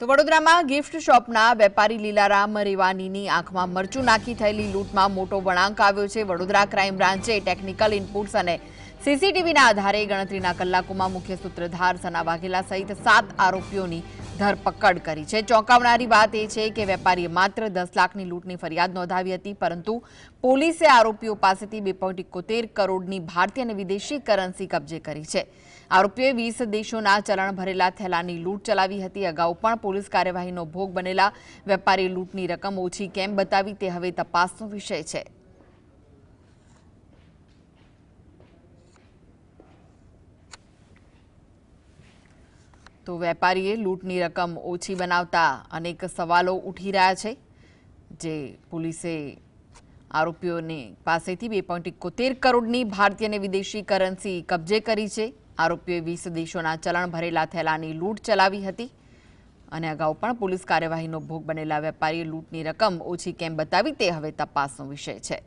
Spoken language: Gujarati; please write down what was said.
તો વડોદરામાં ગિફ્ટ શોપના વેપારી લીલારામ રેવાનીની આંખમાં મરચું નાખી થયેલી લૂંટમાં મોટો વળાંક આવ્યો છે। વડોદરા ક્રાઇમ બ્રાન્ચે ટેકનિકલ ઇનપુટ્સ અને સીસીટીવીના આધારે ગણતરીના કલાકોમાં મુખ્ય સૂત્રધાર સના વાઘેલા સહિત 7 આરોપીઓની ધરપકડ કરી છે। ચોંકાવનારી વાત એ છે કે વેપારીએ માત્ર 10 લાખની લૂંટની ફરિયાદ નોંધાવી હતી, પરંતુ પોલીસે આરોપીઓ પાસેથી 2.71 કરોડની ભારતીય અને વિદેશી કરન્સી કબજે કરી છે। આરોપીઓએ 20 દેશોના ચલણ ભરેલા થેલાની લૂંટ ચલાવી હતી। અગાઉ પણ પોલીસ કાર્યવાહીનો ભોગ બનેલા વેપારીએ લૂંટની રકમ ઓછી કેમ બતાવી તે હવે તપાસનો વિષય છે। તો વેપારીએ લૂંટની રકમ ઓછી બનાવતા અનેક સવાલો ઉઠી રહ્યા છે, જે પોલીસે આરોપીઓને પાસેથી 2.71 કરોડની ભારતીય અને વિદેશી કરન્સી કબજે કરી છે। આરોપીઓએ 20 દેશોના ચલણ ભરેલા થેલાની લૂંટ ચલાવી હતી અને અગાઉ પણ પોલીસ કાર્યવાહીનો ભોગ બનેલા વેપારીએ લૂંટની રકમ ઓછી કેમ બતાવી તે હવે તપાસનો વિષય છે।